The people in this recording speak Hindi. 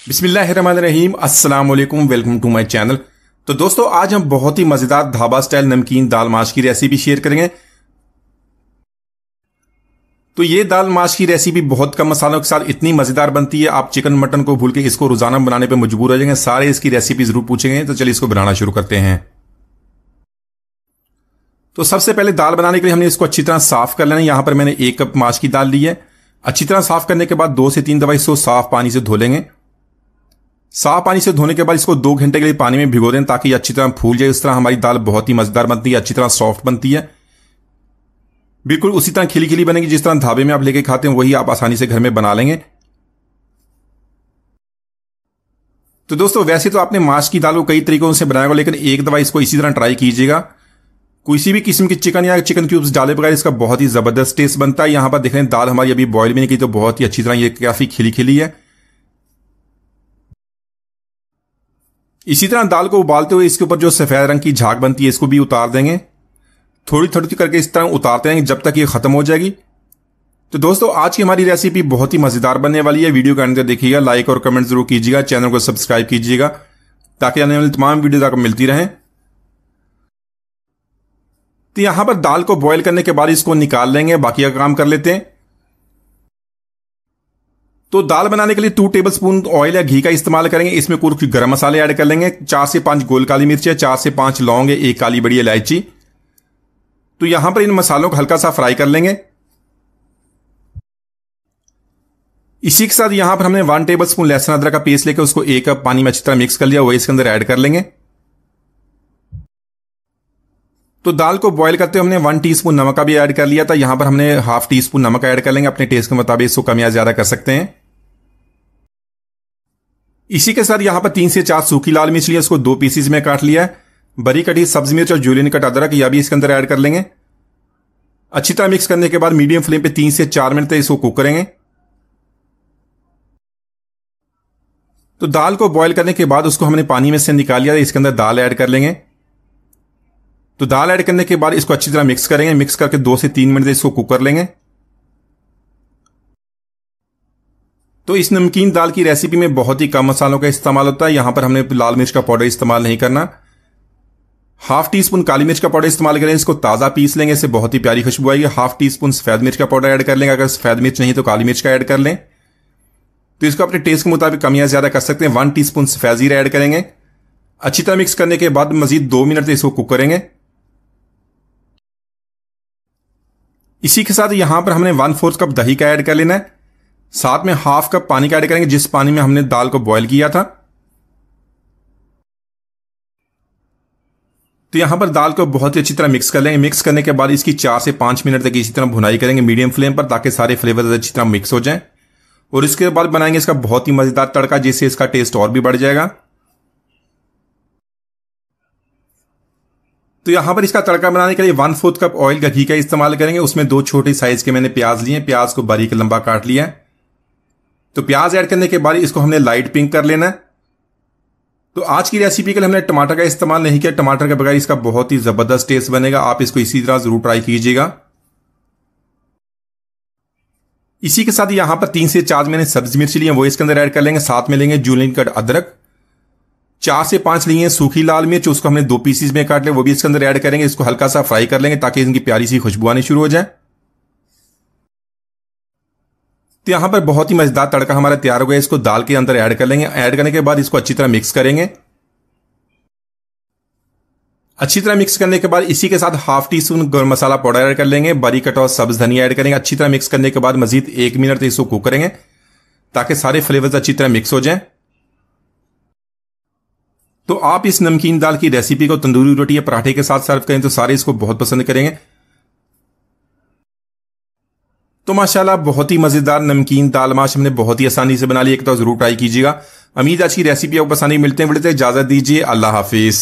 बिस्मिल्लाहिर्रहमानिर्रहीम, अस्सलाम वालेकुम, वेलकम टू माय चैनल। तो दोस्तों, आज हम बहुत ही मजेदार ढाबा स्टाइल नमकीन दाल माश की रेसिपी शेयर करेंगे। तो ये दाल माश की रेसिपी बहुत कम मसालों के साथ इतनी मजेदार बनती है, आप चिकन मटन को भूल के इसको रोजाना बनाने पे मजबूर हो जाएंगे। सारे इसकी रेसिपी जरूर पूछेंगे। तो चलिए इसको बनाना शुरू करते हैं। तो सबसे पहले दाल बनाने के लिए हमने इसको अच्छी तरह साफ कर लेना है। यहां पर मैंने 1 कप माश की दाल ली है। अच्छी तरह साफ करने के बाद 2 से 3 दफा इसको साफ पानी से धो लेंगे। साफ पानी से धोने के बाद इसको 2 घंटे के लिए पानी में भिगो दें ताकि अच्छी तरह फूल जाए। इस तरह हमारी दाल बहुत ही मजेदार बनती है, अच्छी तरह सॉफ्ट बनती है, बिल्कुल उसी तरह खिली खिली बनेगी जिस तरह ढाबे में आप लेके खाते हैं, वही आप आसानी से घर में बना लेंगे। तो दोस्तों, वैसे तो आपने माश की दाल को कई तरीकों से बनाया होगा, लेकिन एक दफा इसको इसी तरह ट्राई कीजिएगा। किसी भी किस्म की चिकन या चिकन क्यूब्स डाले बगैर इसका बहुत ही जबरदस्त टेस्ट बनता है। यहां पर देख रहे हैं दाल हमारी अभी बॉयल भी नहीं की, तो बहुत ही अच्छी तरह ये काफी खिली खिली है। इसी तरह दाल को उबालते हुए इसके ऊपर जो सफेद रंग की झाग बनती है इसको भी उतार देंगे। थोड़ी थोड़ी करके इस तरह उतारते रहेंगे जब तक ये खत्म हो जाएगी। तो दोस्तों, आज की हमारी रेसिपी बहुत ही मजेदार बनने वाली है। वीडियो के अंदर देखिएगा, लाइक और कमेंट जरूर कीजिएगा, चैनल को सब्सक्राइब कीजिएगा ताकि आने वाली तमाम वीडियो आपको मिलती रहें। तो यहां पर दाल को बॉयल करने के बाद इसको निकाल लेंगे, बाकी का काम कर लेते हैं। तो दाल बनाने के लिए 2 टेबलस्पून ऑयल या घी का इस्तेमाल करेंगे। इसमें कुछ गरम मसाले ऐड कर लेंगे। 4 से 5 गोल काली मिर्च है, 4 से 5 लौंग है, 1 काली बड़ी इलायची। तो यहां पर इन मसालों को हल्का सा फ्राई कर लेंगे। इसी के साथ यहां पर हमने 1 टेबलस्पून लहसुन अदरक का पेस्ट लेकर उसको 1 कप पानी में अच्छी तरह मिक्स कर लिया, वही इसके अंदर ऐड कर लेंगे। तो दाल को बॉयल करते हुए हमने 1 टीस्पून नमक का भी ऐड कर लिया था। यहां पर हमने ½ टीस्पून नमक ऐड कर लेंगे, अपने टेस्ट के मुताबिक इसको कम या ज्यादा कर सकते हैं। इसी के साथ यहां पर 3 से 4 सूखी लाल मिर्च लिया, उसको 2 पीसेस में काट लिया है। बरी कटी सब्जी मिर्च और जूलियन कट अदरक यह भी इसके अंदर ऐड कर लेंगे। अच्छी तरह मिक्स करने के बाद मीडियम फ्लेम पे 3 से 4 मिनट तक इसको कुक करेंगे। तो दाल को बॉयल करने के बाद उसको हमने पानी में से निकाल लिया, इसके अंदर दाल ऐड कर लेंगे। तो दाल ऐड करने के बाद इसको अच्छी तरह मिक्स करेंगे। मिक्स करके 2 से 3 मिनट तक इसको कुक कर लेंगे। तो इस नमकीन दाल की रेसिपी में बहुत ही कम मसालों का इस्तेमाल होता है। यहां पर हमने लाल मिर्च का पाउडर इस्तेमाल नहीं करना। ½ टीस्पून काली मिर्च का पाउडर इस्तेमाल करें, इसको ताजा पीस लेंगे, इससे बहुत ही प्यारी खुशबू आएगी। ½ टीस्पून सफेद मिर्च का पाउडर ऐड कर लेंगे, अगर सफेद मिर्च नहीं तो काली मिर्च का ऐड कर लें। तो इसको अपने टेस्ट के मुताबिक कम या ज्यादा कर सकते हैं। 1 टीस्पून सफेद जीरा ऐड करेंगे। अच्छी तरह मिक्स करने के बाद मजीद 2 मिनट तक इसको कुक करेंगे। इसी के साथ यहां पर हमने 1/4 कप दही का ऐड कर लेना है, साथ में ½ कप पानी का ऐड करेंगे, जिस पानी में हमने दाल को बॉयल किया था। तो यहां पर दाल को बहुत ही अच्छी तरह मिक्स कर लेंगे। मिक्स करने के बाद इसकी 4 से 5 मिनट तक इसी तरह भुनाई करेंगे मीडियम फ्लेम पर, ताकि सारे फ्लेवर अच्छी तरह मिक्स हो जाएं। और इसके बाद बनाएंगे इसका बहुत ही मजेदार तड़का, जिससे इसका टेस्ट और भी बढ़ जाएगा। तो यहां पर इसका तड़का बनाने के लिए 1/4 कप ऑयल का घी का इस्तेमाल करेंगे। उसमें 2 छोटे साइज के मैंने प्याज लिए, प्याज को बारीक लंबा काट लिया है। तो प्याज ऐड करने के बाद इसको हमने लाइट पिंक कर लेना है। तो आज की रेसिपी के लिए हमने टमाटर का इस्तेमाल नहीं किया। टमाटर के बगैर इसका बहुत ही जबरदस्त टेस्ट बनेगा। आप इसको इसी तरह जरूर ट्राई कीजिएगा। इसी के साथ यहां पर 3 से 4 मैंने सब्जी मिर्च लिए, वो इसके अंदर ऐड कर लेंगे। साथ में लेंगे जूलियन कट अदरक। 4 से 5 लिए सूखी लाल मिर्च, उसको हमने 2 पीसेस में काट लिया, वो भी इसके अंदर ऐड करेंगे। इसको हल्का सा फ्राई कर लेंगे ताकि इनकी प्यारी सी खुशबू आनी शुरू हो जाए। तो यहां पर बहुत ही मजेदार तड़का हमारा तैयार हो गया। इसको दाल के अंदर ऐड कर लेंगे। ऐड करने के बाद इसको अच्छी तरह मिक्स करेंगे। अच्छी तरह मिक्स करने के बाद इसी के साथ ½ टीस्पून गरम मसाला पाउडर ऐड कर लेंगे। बारीक कटा हुआ सब्ज धनिया ऐड करेंगे। अच्छी तरह मिक्स करने के बाद मजीद 1 मिनट तक इसको कुक करेंगे ताकि सारे फ्लेवर्स अच्छी तरह मिक्स हो जाएं। तो आप इस नमकीन दाल की रेसिपी को तंदूरी रोटी या पराठे के साथ सर्व करें तो सारे इसको बहुत पसंद करेंगे। तो माशाल्लाह, बहुत ही मजेदार नमकीन दाल माश हमने बहुत ही आसानी से बना ली। एक तो जरूर ट्राई कीजिएगा। उम्मीद आज की रेसिपी आपको पसंद आई। मिलते हैं, इजाजत दीजिए, अल्लाह हाफिज।